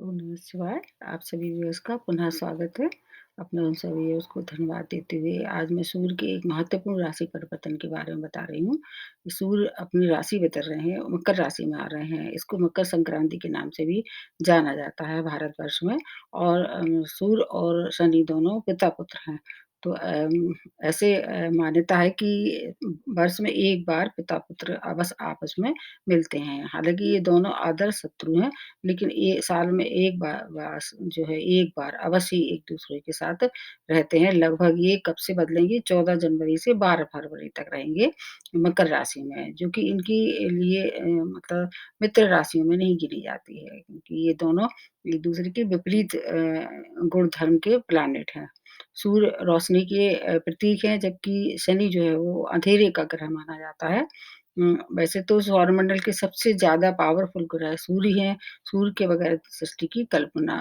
ओम नमः शिवाय। आप सभी व्यूअर्स का पुनः स्वागत है। अपने उन सभी व्यूअर्स को धन्यवाद देते हुए आज मैं सूर्य के एक महत्वपूर्ण राशि परिवर्तन के बारे में बता रही हूँ। सूर्य अपनी राशि बदल रहे हैं, मकर राशि में आ रहे हैं। इसको मकर संक्रांति के नाम से भी जाना जाता है भारतवर्ष में। और सूर्य और शनि दोनों पिता-पुत्र हैं। तो ऐसे मान्यता है कि वर्ष में 1 बार पिता-पुत्र बस आपस में मिलते हैं। हालाँकि ये दोनों आदर्श शत्रु हैं, लेकिन ये साल में 1 बार जो है 1 बार अवश्य ही एक-दूसरे के साथ रहते हैं। लगभग ये कब से बदलेंगे 14 जनवरी से 12 फरवरी तक रहेंगे मकर राशि में, जो कि इनके लिए मतलब मित्र राशियों में नहीं गिनी जाती है, क्योंकि ये दोनों एक-दूसरे के विपरीत गुण धर्म के प्लैनेट हैं। सूर्य रोशनी के प्रतीक हैं, जबकि शनि जो है वो अँधेरे का ग्रह माना जाता है। वैसे तो सौरमंडल के सबसे ज़्यादा पावरफुल ग्रह सूर्य हैं। सूर्य के बगैर सृष्टि की कल्पना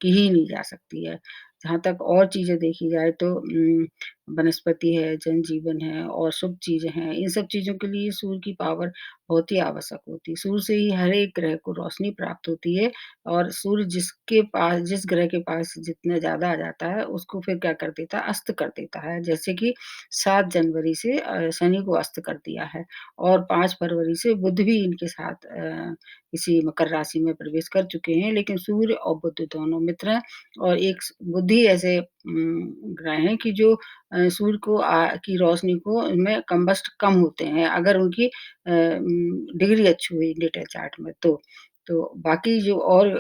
की ही नहीं जा सकती है। जहाँ तक और चीज़ें देखी जाए तो वनस्पति है, जनजीवन है और शुभ चीज़ें हैं। इन सब चीज़ों के लिए सूर्य की पावर बहुत ही आवश्यक होती है। सूर्य से ही हर एक ग्रह को रोशनी प्राप्त होती है और सूर्य जिस ग्रह के पास जितना ज़्यादा आ जाता है, उसको फिर क्या कर देता है, अस्त कर देता है। जैसे कि 7 जनवरी से शनि को अस्त कर दिया है। और 5 फरवरी से बुध भी इनके साथ इसी मकर राशि में प्रवेश कर चुके हैं, लेकिन सूर्य और बुध दोनों मित्र हैं और एक बुध ही ऐसे ग्रह हैं कि जो सूर्य को की रोशनी को में कम्बस्ट कम होते हैं, अगर उनकी डिग्री अच्छी हुई नेटल चार्ट में तो। तो बाकी जो और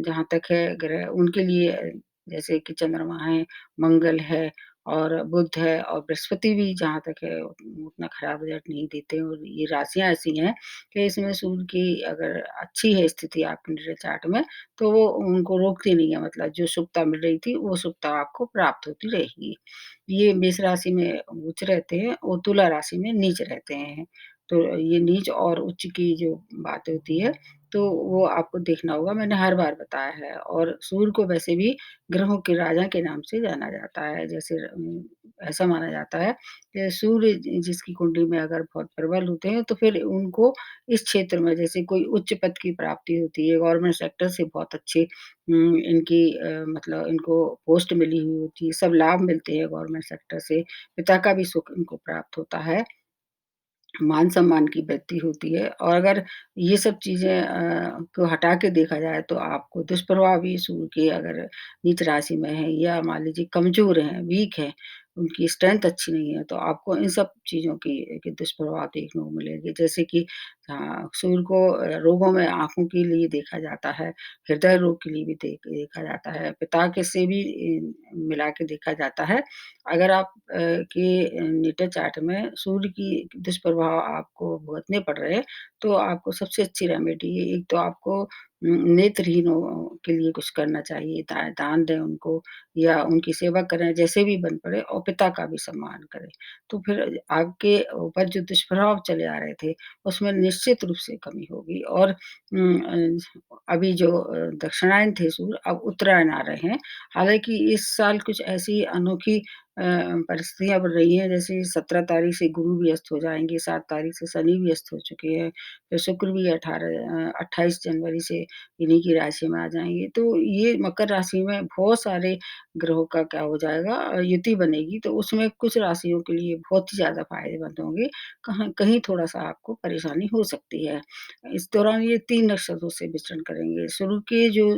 जहाँ तक है ग्रह उनके लिए जैसे कि चंद्रमा है, मंगल है और बुध है और बृहस्पति भी जहाँ तक है उतना खराब रिज़ल्ट नहीं देते और ये राशियाँ ऐसी हैं कि इसमें सूर्य की अगर अच्छी है स्थिति आपके नेटल चार्ट में, तो वो उनको रोकती नहीं है, मतलब जो शुभता मिल रही थी, वो शुभता आपको प्राप्त होती रहेगी। ये मेष राशि में उच्च रहते हैं और तुला राशि में नीच रहते हैं। तो ये नीच और उच्च की जो बात होती है, तो वो आपको देखना होगा, मैंने हर बार बताया है। और सूर्य को वैसे भी ग्रहों के राजा के नाम से जाना जाता है। जैसे ऐसा माना जाता है कि सूर्य जिसकी कुंडली में अगर बहुत प्रबल होते हैं, तो फिर उनको इस क्षेत्र में जैसे कोई उच्च पद की प्राप्ति होती है, गवर्नमेंट सेक्टर से बहुत अच्छे इनकी मतलब इनको पोस्ट मिली हुई होती है, सब लाभ मिलते हैं गवर्नमेंट सेक्टर से, पिता का भी सुख इनको प्राप्त होता है। मान-सम्मान की वृद्धि होती है और अगर ये सब चीज़ें को हटा के देखा जाए तो आपको दुष्प्रभाव भी सूर्य के अगर नीच राशि में है या मान लीजिए कमज़ोर हैं, वीक हैं, उनकी स्ट्रेंथ अच्छी नहीं है, तो आपको इन सब चीज़ों की के दुष्प्रभाव देखने को मिलेंगे। जैसे कि सूर्य को रोगों में आँखों के लिए देखा जाता है, हृदय रोग के लिए भी देखा जाता है, पिता के से भी मिला के देखा जाता है। अगर आप के नेटल चार्ट में सूर्य की दुष्प्रभाव आपको भुगतने पड़ रहे हैं, तो आपको सबसे अच्छी रेमेडी है, एक तो आपको नेत्रहीनों के लिए कुछ करना चाहिए, दान दें उनको या उनकी सेवा करें, जैसे भी बन पड़े और पिता का भी सम्मान करें। तो फिर आपके ऊपर जो दुष्प्रभाव चले आ रहे थे, उसमें निश्चित रूप से कमी होगी और अभी जो दक्षिणायन थे सूर्य, अब उत्तरायण आ रहे हैं। हालाँकि इस साल कुछ ऐसी अनोखी परिस्थितियाँ बन रही हैं, जैसे 17 तारीख से गुरु भी अस्त हो जाएँगे, 7 तारीख से शनि भी अस्त हो चुके हैं, फिर शुक्र भी 28 जनवरी से इन्हीं की राशि में आ जाएँगे। तो ये मकर राशि में बहुत सारे ग्रहों का क्या हो जाएगा युति बनेगी, तो उसमें कुछ राशियों के लिए बहुत ही ज़्यादा फ़ायदेमंद होंगे, कहाँ कहीं थोड़ा-सा आपको परेशानी हो सकती है। इस दौरान ये 3 नक्षत्रों से विचरण करेंगे। शुरू के जो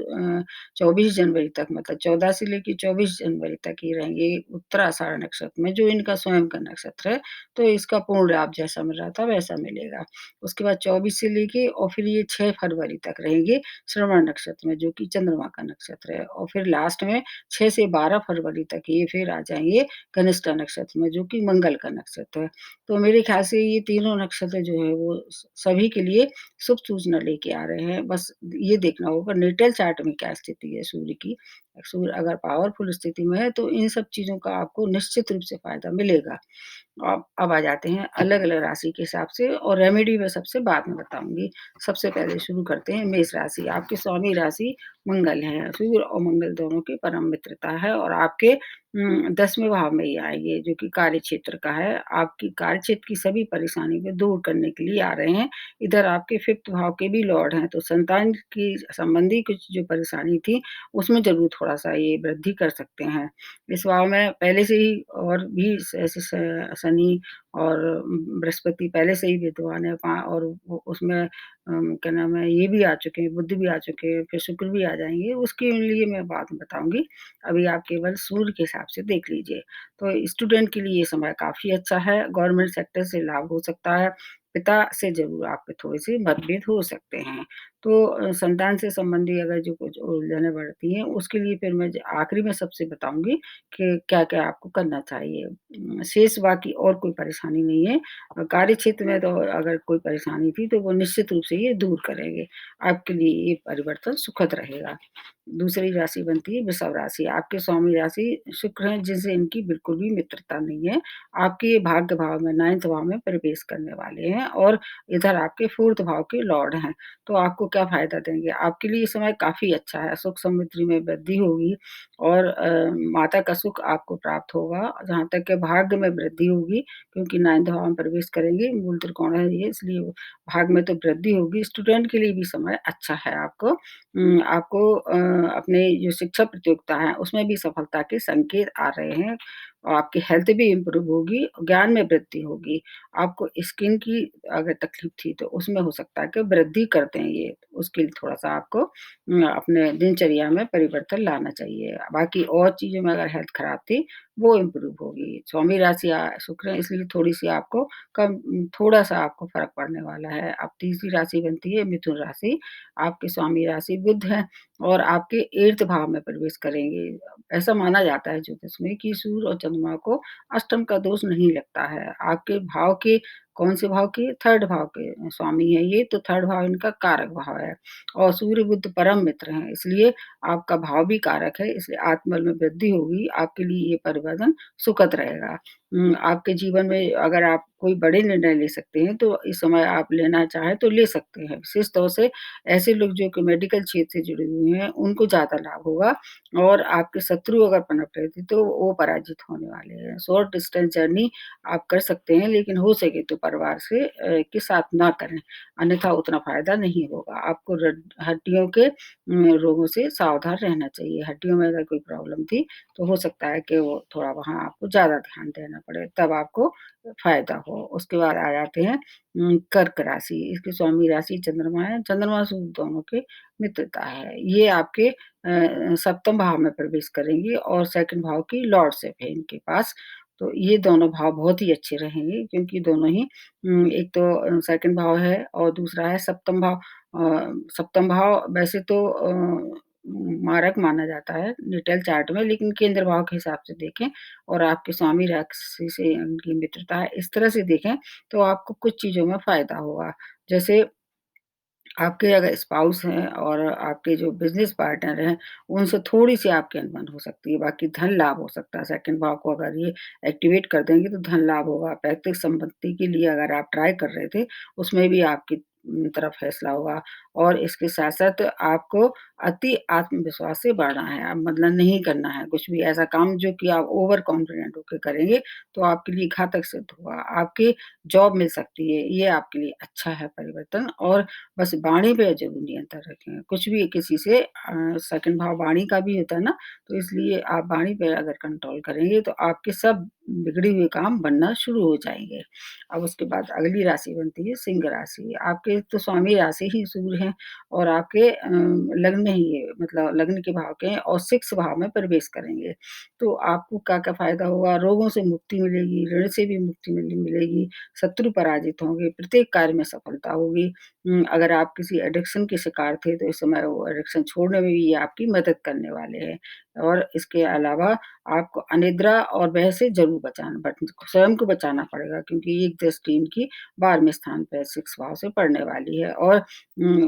24 जनवरी तक मतलब 14 से लेके 24 जनवरी तक ये रहेंगे उत्तराषाढ़ नक्षत्र में, जो इनका स्वयं का नक्षत्र है, तो इसका पूर्ण लाभ जैसा मिल रहा था वैसा मिलेगा। उसके बाद 24 से लेके और फिर ये 6 फरवरी तक रहेंगे श्रवण नक्षत्र में, जो कि चंद्रमा का नक्षत्र है और फिर लास्ट में 6 से 12 फरवरी तक ये फिर आ जाएँगे धनिष्ठा नक्षत्र में, जो कि मंगल का नक्षत्र है। तो मेरे ख़्याल से ये तीनों नक्षत्र जो है वो सभी के लिए शुभ सूचना लेके आ रहे हैं। बस ये देखना होगा नेटल चार्ट में क्या स्थिति है सूर्य की। सूर्य अगर पावरफुल स्थिति में है तो इन सब चीज़ों का आपको निश्चित रूप से फ़ायदा मिलेगा। अब आ जाते हैं अलग-अलग राशि के हिसाब से और रेमेडी मैं सबसे बाद में बताऊँगी। सबसे पहले शुरू करते हैं मेष राशि, आपकी स्वामी राशि मंगल है, सूर्य और मंगल दोनों की परम मित्रता है और आपके 10वें भाव में ये आएँगे जो कि कार्यक्षेत्र का है। आपकी कार्यक्षेत्र की सभी परेशानी को दूर करने के लिए आ रहे हैं। इधर आपके 5th भाव के भी लॉर्ड हैं, तो संतान की संबंधी कुछ जो परेशानी थी, उसमें ज़रूर थोड़ा-सा ये वृद्धि कर सकते हैं। इस भाव में पहले से ही और भी स ऐसे स शनि और बृहस्पति पहले से ही विद्वान है और वो उसमें क्या नाम है, ये भी आ चुके हैं, बुध भी आ चुके हैं, फिर शुक्र भी आ जाएँगे, उसके लिए मैं बाद में बताऊँगी। अभी आप केवल सूर्य के हिसाब से देख लीजिए। तो स्टूडेंट के लिए ये समय काफ़ी अच्छा है, गवर्नमेंट सेक्टर से लाभ हो सकता है, पिता से ज़रूर आपके थोड़े-से मतभेद हो सकते हैं। तो संतान से संबंधी अगर जो कुछ उलझनें बढ़ती हैं, उसके लिए फिर मैं ज आखिरी में सबसे बताऊँगी कि क्या-क्या आपको करना चाहिए। शेष बाकी और कोई परेशानी नहीं है। कार्यक्षेत्र में तो अगर कोई परेशानी थी, तो वो निश्चित रूप से ये दूर करेंगे। आपके लिए ये परिवर्तन सुखद रहेगा। दूसरी राशि बनती है वृषभ राशि, आपके स्वामी राशि शुक्र हैं, जिनसे इनकी बिल्कुल भी मित्रता नहीं है। आपके ये भाग्य भाव में 9th भाव में प्रवेश करने वाले हैं और इधर आपके 4th भाव के लॉर्ड हैं। तो आपको क्या फ़ायदा देंगे? आपके लिए ये समय काफ़ी अच्छा है, सुख समृद्धि में वृद्धि होगी और माता का सुख आपको प्राप्त होगा। जहाँ तक कि भाग्य में वृद्धि होगी क्योंकि 9th भाव में प्रवेश करेंगे, मूल त्रिकोण है ये इसलिए भाग्य में तो वृद्धि होगी। स्टूडेंट के लिए भी समय अच्छा है आपको अपने जो शिक्षा प्रतियोगिता है, उसमें भी सफलता के संकेत आ रहे हैं और आपकी हेल्थ भी इम्प्रूव होगी, ज्ञान में वृद्धि होगी। आपको स्किन की अगर तकलीफ थी, तो उसमें हो सकता है कि वृद्धि कर दें ये, उसके लिए थोड़ा-सा आपको अपने दिनचर्या में परिवर्तन लाना चाहिए। बाकी और चीज़ों में अगर हेल्थ खराब थी, वो इम्प्रूव होगी। स्वामी राशि शुक्र है इसलिए थोड़ी-सी आपको थोड़ा-सा आपको फ़र्क पड़ने वाला है। अब तीसरी राशि बनती है मिथुन राशि, आपके स्वामी राशि बुध हैं और आपके 8th भाव में प्रवेश करेंगे। ऐसा माना जाता है ज्योतिष में कि सूर्य और चंद्रमा को अष्टम का दोष नहीं लगता है। आपके भाव के कौन-से भाव के? 3rd भाव के स्वामी हैं ये, तो 3rd भाव इनका कारक भाव है और सूर्य बुध परम मित्र हैं, इसलिए आपका भाव भी कारक है, इसलिए आत्मबल में वृद्धि होगी। आपके लिए ये परिवर्तन सुखद रहेगा। आपके जीवन में अगर आप कोई बड़े निर्णय ले सकते हैं, तो इस समय आप लेना चाहें तो ले सकते हैं। विशेष तौर से ऐसे लोग जो कि मेडिकल क्षेत्र से जुड़े हुए हैं, उनको ज़्यादा लाभ होगा और आपके शत्रु अगर पनप रहे थे, तो वो पराजित होने वाले हैं। शॉर्ट डिस्टेंस जर्नी आप कर सकते हैं, लेकिन हो सके तो परिवार से के साथ ना करें, अन्यथा उतना फ़ायदा नहीं होगा। आपको हड्डियों के रोगों से सावधान रहना चाहिए। हड्डियों में अगर कोई प्रॉब्लम थी, तो हो सकता है कि वो थोड़ा वहाँ आपको ज़्यादा ध्यान देना पड़े, तब आपको फ़ायदा हो। उसके बाद आ जाते हैं कर्क राशि, इसकी स्वामी राशि चंद्रमा है, चंद्रमा सूर्य दोनों के मित्रता है। ये आपके 7म भाव में प्रवेश करेंगे और 2nd भाव की लॉर्डशिप है इनके पास। तो ये दोनों भाव बहुत ही अच्छे रहेंगे क्योंकि दोनों ही एक तो 2nd भाव है और दूसरा है 7म भाव। 7म भाव वैसे तो मारक माना जाता है नेटल चार्ट में, लेकिन केंद्र भाव के हिसाब से देखें और आपके स्वामी राशि से उनकी मित्रता है, इस तरह से देखें तो आपको कुछ चीज़ों में फ़ायदा होगा। जैसे आपके अगर स्पाउस हैं और आपके जो बिज़नेस पार्टनर हैं, उनसे थोड़ी-सी आपकी अनबन हो सकती है, बाकी धन लाभ हो सकता है। 2nd भाव को अगर ये एक्टिवेट कर देंगे तो धन लाभ होगा। पैतृक संपत्ति के लिए अगर आप ट्राई कर रहे थे, उसमें भी आपकी तरफ फैसला होगा और इसके साथ-साथ आपको अति आत्मविश्वास से बढ़ना है। अब मतलब नहीं करना है कुछ भी ऐसा काम जो कि आप ओवर कॉन्फिडेंट होके करेंगे, तो आपके लिए घातक सिद्ध होगा। आपकी जॉब मिल सकती है, ये आपके लिए अच्छा है परिवर्तन और बस वाणी पे ज़रूर नियंत्रण रखें। कुछ भी किसी से 2nd भाव वाणी का भी होता है ना, तो इसलिए आप वाणी पे अगर कंट्रोल करेंगे तो आपके सब बिगड़े हुए काम बनना शुरू हो जाएँगे। अब उसके बाद अगली राशि बनती है सिंह राशि। आपके तो स्वामी राशि ही सूर्य हैं और आपके लग्न में ही है मतलब लग्न के भाव के हैं और 6th भाव में प्रवेश करेंगे। तो आपको क्या-क्या फ़ायदा होगा? रोगों से मुक्ति मिलेगी, ऋण से भी मुक्ति मिलेगी, शत्रु पराजित होंगे, प्रत्येक कार्य में सफलता होगी। अगर आप किसी एडिक्शन के शिकार थे, तो इस समय वो एडिक्शन छोड़ने में भी ये आपकी मदद करने वाले हैं। और इसके अलावा आपको अनिद्रा और भय से ज़रूर बचाना स्वयं को बचाना पड़ेगा क्योंकि एक दृष्टि इनकी 12वें स्थान पे 6th भाव से पड़ने वाली है और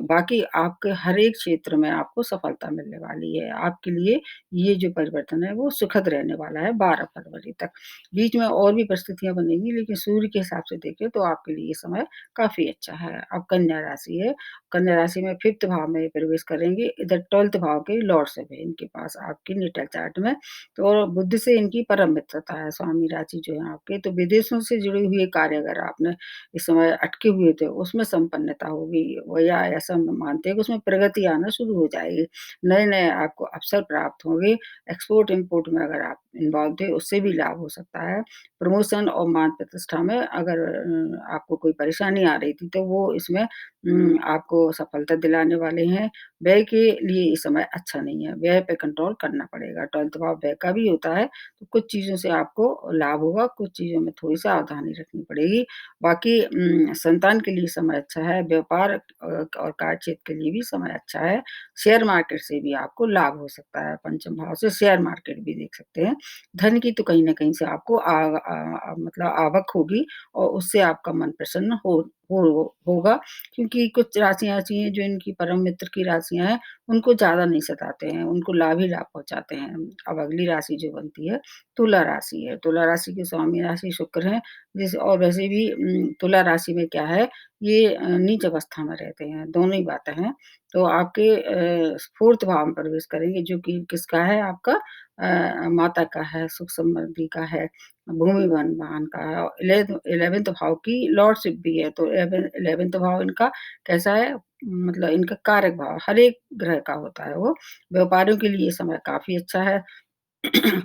बाकी आपके हर एक क्षेत्र में आपको सफलता सफलता मिलने वाली है। आपके लिए ये जो परिवर्तन है वो सुखद रहने वाला है 12 फरवरी तक। बीच में और भी परिस्थितियाँ बनेंगी लेकिन सूर्य के हिसाब से देखें तो आपके लिए ये समय काफ़ी अच्छा है। अब कन्या राशि है, कन्या राशि में 5th भाव में प्रवेश करेंगे, इधर 12th भाव के लॉर्ड शिव है इनके पास आपके नेटल चार्ट में। तो और बुध से इनकी परम मित्रता है, स्वामी राशि जो है आपके, तो विदेशों से जुड़े हुए कार्य अगर आपने इस समय अटके हुए थे, उसमें संपन्नता होगी व या ऐसा हम मानते हैं कि उसमें प्रगति आना शुरू हो जाएगी। नए-नए आपको अवसर प्राप्त होंगे, एक्सपोर्ट-इम्पोर्ट में अगर आप इन्वॉल्व थे, उससे भी लाभ हो सकता है। प्रमोशन और मान-प्रतिष्ठा में अगर आपको कोई परेशानी आ रही थी, तो वो इसमें आपको सफलता दिलाने वाले हैं। व्यय के लिए इस समय अच्छा नहीं है, व्यय पे कंट्रोल करना पड़ेगा। 12th भाव व्यय का भी होता है, तो कुछ चीज़ों से आपको लाभ होगा, कुछ चीज़ों में थोड़ी सावधानी रखनी पड़ेगी। बाकी संतान के लिए समय अच्छा है, व्यापार और कार्यक्षेत्र के लिए भी समय अच्छा है। शेयर मार्केट से भी आपको लाभ हो सकता है, पंचम भाव से शेयर मार्केट भी देख सकते हैं। धन की तो कहीं न कहीं से आपको मतलब आवक होगी और उससे आपका मन प्रसन्न होगा क्योंकि कुछ राशियाँ ऐसी हैं जो इनकी परम मित्र की राशियाँ हैं, उनको ज़्यादा नहीं सताते हैं, उनको लाभ ही लाभ पहुँचाते हैं। अब अगली राशि जो बनती है, तुला राशि है। तुला राशि के स्वामी राशि शुक्र हैं, जैसे और वैसे भी तुला राशि में क्या है, ये नीच अवस्था में रहते हैं, दोनों ही बातें हैं। तो आपके 4th भाव में प्रवेश करेंगे जो कि किसका है आपका माता का है, सुख समृद्धि का है, भूमि वन वाहन का है और 11th भाव की लॉर्डशिप भी है, तो 11th भाव इनका कैसा है? मतलब इनका कारक भाव, हर एक ग्रह का होता है वो। व्यापारियों के लिए समय काफ़ी अच्छा है।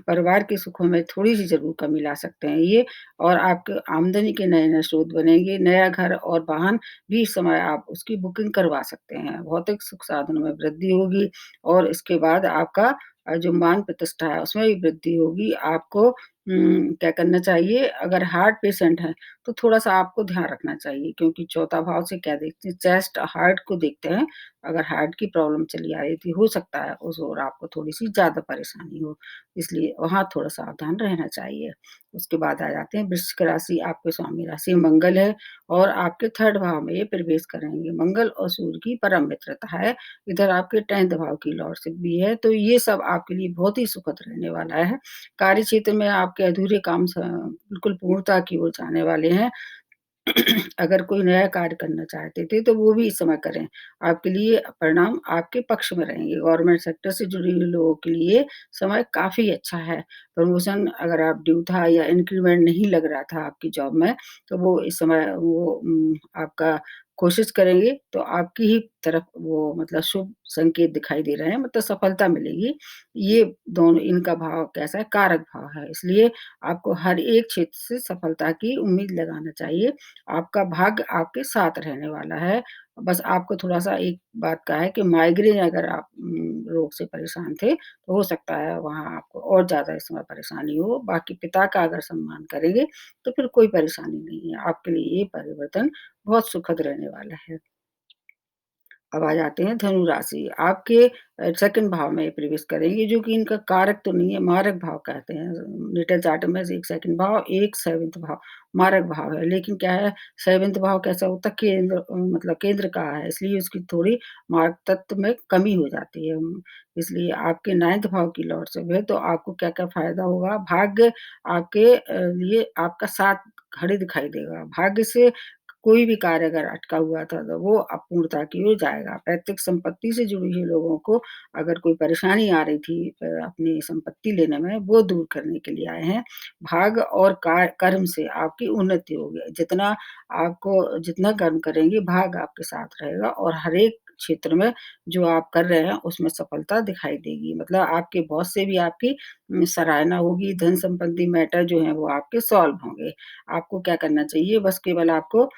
परिवार के सुखों में थोड़ी-सी ज़रूर कमी ला सकते हैं ये और आपके आमदनी के नए-नए स्रोत बनेंगे, नया घर और वाहन भी इस समय आप उसकी बुकिंग करवा सकते हैं। भौतिक सुख साधनों में वृद्धि होगी और इसके बाद आपका जो मान-प्रतिष्ठा है उसमें भी वृद्धि होगी। आपको क्या करना चाहिए अगर हार्ट पेशेंट हैं, तो थोड़ा-सा आपको ध्यान रखना चाहिए क्योंकि चौथा भाव से क्या देखते हैं चेस्ट, हार्ट को देखते हैं। अगर हार्ट की प्रॉब्लम चली आ रही थी, हो सकता है उस ओर आपको थोड़ी-सी ज़्यादा परेशानी हो। इसलिए वहाँ थोड़ा सावधान रहना चाहिए। उसके बाद आ जाते हैं वृश्चिक राशि, आपके स्वामी राशि मंगल है और आपके 3rd भाव में ये प्रवेश करेंगे। मंगल और सूर्य की परम मित्रता है। इधर आपके 10th भाव की लॉर्डशिप भी है, तो ये सब आपके लिए बहुत ही सुखद रहने वाला है। कार्य क्षेत्र में आपके अधूरे काम बिल्कुल पूर्णता की ओर जाने वाले हैं। अगर कोई नया कार्य करना चाहते थे, तो वो भी इस समय करें। आपके लिए परिणाम आपके पक्ष में रहेंगे। गवर्नमेंट सेक्टर से जुड़े हुए लोगों के लिए समय काफ़ी अच्छा है। प्रमोशन अगर आप ड्यू था या इंक्रीमेंट नहीं लग रहा था आपकी जॉब में, तो वो इस समय वो आपका कोशिश करेंगे, तो आपकी ही तरफ वो मतलब शुभ संकेत दिखाई दे रहे हैं, मतलब सफलता मिलेगी। ये दोनों इनका भाव कैसा है, कारक भाव है, इसलिए आपको हर एक क्षेत्र से सफलता की उम्मीद लगाना चाहिए। आपका भाग्य आपके साथ रहने वाला है। बस आपको थोड़ा-सा एक बात का है कि माइग्रेन अगर आप रोग से परेशान थे, तो हो सकता है वहाँ आपको और ज़्यादा इस समय परेशानी हो। बाकी पिता का अगर सम्मान करेंगे, तो फिर कोई परेशानी नहीं है। आपके लिए ये परिवर्तन बहुत सुखद रहने वाला है। अब आ जाते हैं धनु राशि। आपके 2nd भाव में प्रवेश करेंगे जो कि इनका कारक तो नहीं है, मारक भाव कहते हैं। नेटल चार्ट में से एक 2nd भाव, एक 7th भाव, मारक भाव है। लेकिन क्या है 7th भाव कैसा होता है केंद्र मतलब केंद्र का है, इसलिए उसकी थोड़ी मारक तत्व में कमी हो जाती है। इसलिए आपके 9th भाव की लॉर्डशिप है, तो आपको क्या-क्या फ़ायदा होगा? भाग्य आपके लिए आपका साथ खड़े दिखाई देगा। भाग्य से कोई भी कार्य अगर अटका हुआ था, तो वो अपूर्णता की ओर जाएगा। पैतृक संपत्ति से जुड़े हुए लोगों को अगर कोई परेशानी आ रही थी अपनी संपत्ति लेने में, वो दूर करने के लिए आए हैं। भाग्य और कर्म से आपकी उन्नति होगी। जितना कर्म करेंगे, भाग्य आपके साथ रहेगा और हर एक क्षेत्र में जो आप कर रहे हैं, उसमें सफलता दिखाई देगी। मतलब आपके बॉस से भी आपकी सराहना होगी, धन संबंधी मैटर जो हैं, वो आपके सॉल्व होंगे। आपको क्या करना चाहिए बस केवल आपको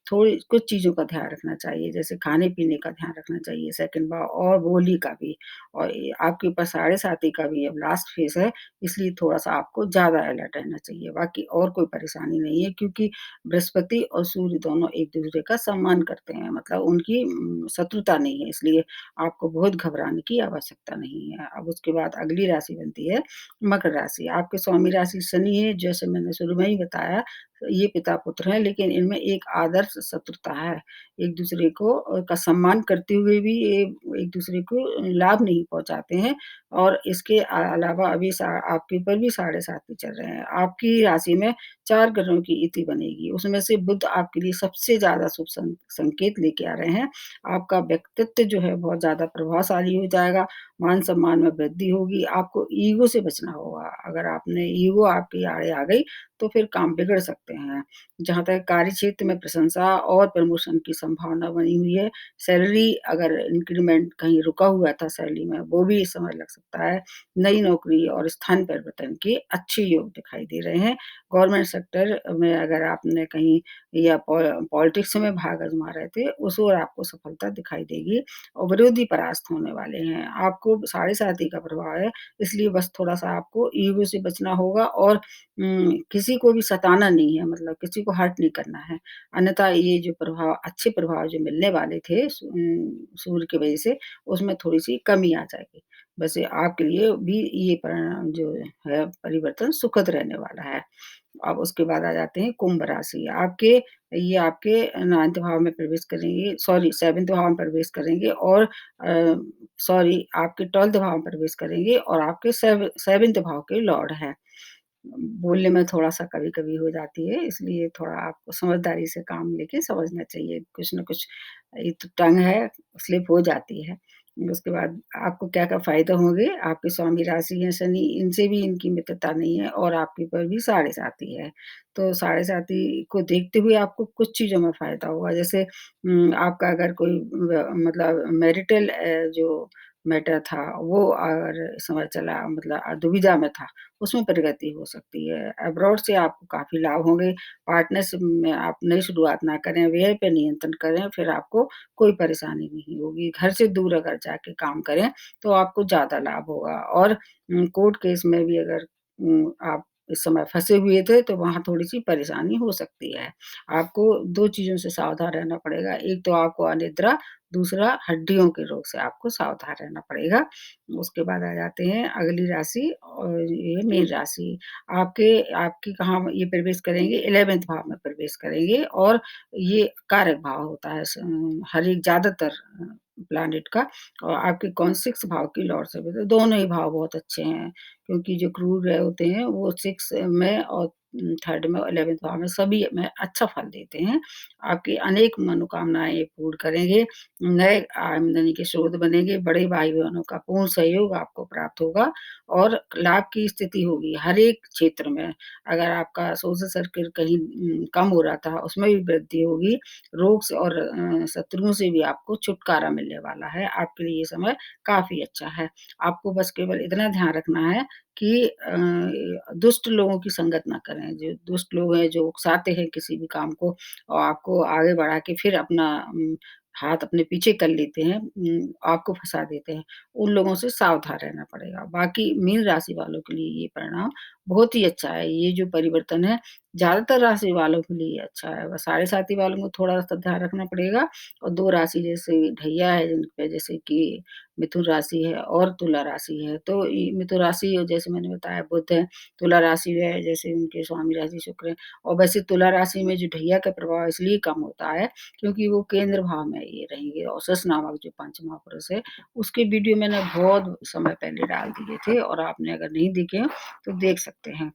थोड़ी कुछ चीज़ों का ध्यान रखना चाहिए, जैसे खाने-पीने का ध्यान रखना चाहिए, सेकंड भाव और बोली का भी और ये आपके ऊपर साढ़े साती का भी अब लास्ट फेज़ है, इसलिए थोड़ा-सा आपको ज़्यादा अलर्ट रहना चाहिए। बाकी और कोई परेशानी नहीं है क्योंकि बृहस्पति और सूर्य दोनों एक-दूसरे का सम्मान करते हैं, मतलब उनकी शत्रुता नहीं है, इसलिए आपको बहुत घबराने की आवश्यकता नहीं है। अब उसके बाद अगली राशि बनती है मकर राशि। आपके स्वामी राशि शनि है, जैसे मैंने शुरू में ही बताया ये पिता-पुत्र हैं, लेकिन इनमें एक आदर्श शत्रुता है। एक-दूसरे को का सम्मान करते हुए भी ये एक-दूसरे को लाभ नहीं पहुँचाते हैं और इसके अलावा अभी आपके ऊपर भी साढ़े 7 भी चल रहे हैं। आपकी राशि में 4 ग्रहों की युति बनेगी, उसमें से बुध आपके लिए सबसे ज़्यादा शुभ संकेत लेके आ रहे हैं। आपका व्यक्तित्व जो है बहुत ज़्यादा प्रभावशाली हो जाएगा, मान-सम्मान में वृद्धि होगी, आपको ईगो से बचना होगा। अगर आपने ईगो आपके आड़े आ गई, तो फिर काम बिगड़ सकते हैं। जहाँ तक कार्यक्षेत्र में प्रशंसा और प्रमोशन की संभावना बनी हुई है, सैलरी अगर इंक्रीमेंट कहीं रुका हुआ था सैलरी में, वो भी इस समय लग सकता है। नई नौकरी और स्थान परिवर्तन के अच्छे योग दिखाई दे रहे हैं। गवर्नमेंट सेक्टर में अगर आपने कहीं या पॉलिटिक्स में भाग आज़मा रहे थे, उस ओर आपको सफलता दिखाई देगी और विरोधी परास्त होने वाले हैं। आपको साढ़े साती का प्रभाव है, इसलिए बस थोड़ा-सा आपको ईगो से बचना होगा और किसी को भी सताना नहीं है, मतलब किसी को हर्ट नहीं करना है। अन्यथा ये जो प्रभाव अच्छे प्रभाव जो मिलने वाले थे सूर्य की वजह से, उसमें थोड़ी-सी कमी आ जाएगी। वैसे आपके लिए भी ये परिणाम जो है परिवर्तन सुखद रहने वाला है। अब उसके बाद आ जाते हैं कुंभ राशि। आपके 9th भाव में प्रवेश करेंगे, सॉरी 7th भाव में प्रवेश करेंगे और सॉरी आपके 12th भाव में प्रवेश करेंगे और आपके 7th भाव के लॉर्ड हैं। बोलने में थोड़ा-सा कभी-कभी हो जाती है, इसलिए थोड़ा आपको समझदारी से काम लेके समझना चाहिए। कुछ न कुछ ये तो टंग है, स्लिप हो जाती है। उसके बाद आपको क्या-क्या फ़ायदे होंगे, आपके स्वामी राशि हैं शनि, इनसे भी इनकी मित्रता नहीं है और आपके ऊपर भी साढ़े साती है। तो साढ़े साती को देखते हुए आपको कुछ चीज़ों में फ़ायदा होगा, जैसे आपका अगर कोई मतलब मैरिटल जो मैटर था, वो अगर इस समय चला मतलब दुविधा में था, उसमें प्रगति हो सकती है। अब्रॉड से आपको काफ़ी लाभ होंगे। पार्टनरशिप में आप नई शुरुआत ना करें, व्यय पे नियंत्रण करें, फिर आपको कोई परेशानी नहीं होगी। घर से दूर अगर जाके काम करें, तो आपको ज़्यादा लाभ होगा और कोर्ट केस में भी अगर आप इस समय फँसे हुए थे, तो वहाँ थोड़ी-सी परेशानी हो सकती है। आपको 2 चीज़ों से सावधान रहना पड़ेगा। एक तो आपको अनिद्रा, दूसरा हड्डियों के रोग से आपको सावधान रहना पड़ेगा। उसके बाद आ जाते हैं अगली राशि और ये मीन राशि। आपके आपकी कहाँ ये प्रवेश करेंगे 11th भाव में प्रवेश करेंगे और ये कारक भाव होता है हर एक ज़्यादातर प्लैनेट का और आपके कौन 6 भाव की लॉर्ड से भी तो दोनों ही भाव बहुत अच्छे हैं, क्योंकि जो क्रूर ग्रह होते हैं वो 6 में और 3rd में और 11th भाव में सभी में अच्छा फल देते हैं। आपकी अनेक मनोकामनाएँ ये पूर्ण करेंगे, नए आमदनी के स्रोत बनेंगे, बड़े भाई-बहनों का पूर्ण सहयोग आपको प्राप्त होगा और लाभ की स्थिति होगी हर एक क्षेत्र में। अगर आपका सोशल सर्किल कहीं कम हो रहा था, उसमें भी वृद्धि होगी। रोग से और शत्रुओं से भी आपको छुटकारा मिलने वाला है। आपके लिए ये समय काफ़ी अच्छा है। आपको बस केवल इतना ध्यान रखना है कि दुष्ट लोगों की संगत ना करें। जो दुष्ट लोग हैं, जो उकसाते हैं किसी भी काम को और आपको आगे बढ़ा के फिर अपना हाथ अपने पीछे कर लेते हैं, आपको फँसा देते हैं। उन लोगों से सावधान रहना पड़ेगा। बाकी मीन राशि वालों के लिए ये परिणाम बहुत ही अच्छा है। ये जो परिवर्तन है, ज़्यादातर राशि वालों के लिए अच्छा है। बस साढ़े साती वालों को थोड़ा-सा ध्यान रखना पड़ेगा और 2 राशि जैसे ढैया है जिन पे, जैसे कि मिथुन राशि है और तुला राशि है। तो ये मिथुन राशि जैसे मैंने बताया बुध है, तुला राशि है जैसे उनके स्वामी राशि शुक्र है और वैसे तुला राशि में जो ढैया का प्रभाव इसलिए कम होता है क्योंकि वो केंद्र भाव में ये रहेंगे और सस नामक जो पंच महापुरुष है, उसके वीडियो मैंने बहुत समय पहले डाल दिए थे और आपने अगर नहीं देखे हैं, तो देख सकते हैं।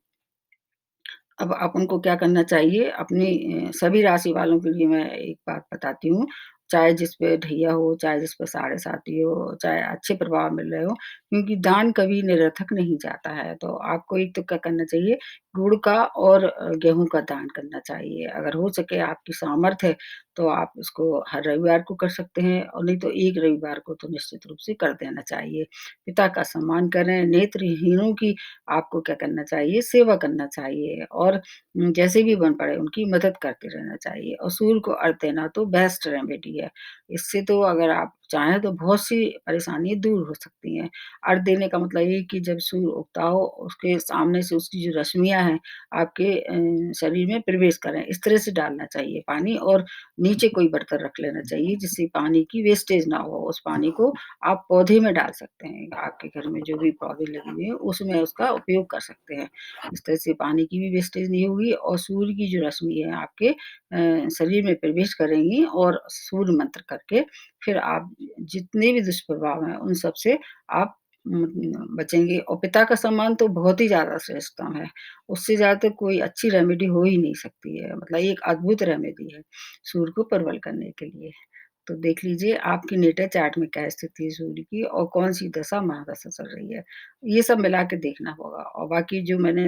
अब अपन को क्या करना चाहिए, अपनी सभी राशि वालों के लिए मैं एक बात बताती हूँ, चाहे जिस पे ढैया हो, चाहे जिस पे साढ़े साती हो, चाहे अच्छे प्रभाव मिल रहे हो, क्योंकि दान कभी निरर्थक नहीं जाता है। तो आपको एक तो क्या करना चाहिए, गुड़ का और गेहूँ का दान करना चाहिए। अगर हो सके आपकी सामर्थ्य है, तो आप इसको हर रविवार को कर सकते हैं और नहीं तो एक रविवार को तो निश्चित रूप से कर देना चाहिए। पिता का सम्मान करें, नेत्रहीनों की आपको क्या करना चाहिए, सेवा करना चाहिए और जैसे भी बन पड़े उनकी मदद करते रहना चाहिए और सूर्य को अर्घ देना तो बेस्ट रेमेडी है। इससे तो अगर आप चाहें तो बहुत-सी परेशानी दूर हो सकती हैं। अर्घ देने का मतलब ये कि जब सूर्य उगता हो, उसके सामने से उसकी जो रश्मियाँ हैं, आपके शरीर में प्रवेश करें, इस तरह से डालना चाहिए पानी और नीचे कोई बर्तन रख लेना चाहिए, जिससे पानी की वेस्टेज ना हो। उस पानी को आप पौधे में डाल सकते हैं। आपके घर में जो भी पौधे लगे हुए हैं, उसमें उसका उपयोग कर सकते हैं। इस तरह से पानी की भी वेस्टेज नहीं होगी और सूर्य की जो रश्मि है आपके शरीर में प्रवेश करेंगी और सूर्य मंत्र करके फिर आप जितने भी दुष्प्रभाव हैं, उन सब से आप बचेंगे और पिता का सम्मान तो बहुत ही ज़्यादा श्रेष्ठतम है। उससे ज़्यादा कोई अच्छी रेमेडी हो ही नहीं सकती है। मतलब ये एक अद्भुत रेमेडी है, सूर्य को प्रबल करने के लिए। तो देख लीजिए आपकी नेटा चार्ट में क्या स्थिति है सूर्य की और कौन-सी दशा महादशा चल रही है। ये सब मिला के देखना होगा और बाकी जो मैंने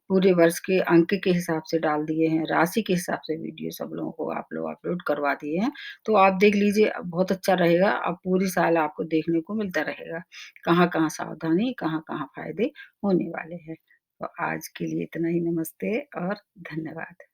पूरे वर्ष के अंक के हिसाब से डाल दिए हैं, राशि के हिसाब से वीडियो सब लोगों को आप लोग अपलोड करवा दिए हैं, तो आप देख लीजिए बहुत अच्छा रहेगा। अब पूरी साल आपको देखने को मिलता रहेगा, कहाँ-कहाँ सावधानी, कहाँ-कहाँ फ़ायदे होने वाले हैं। तो आज के लिए इतना ही, नमस्ते और धन्यवाद।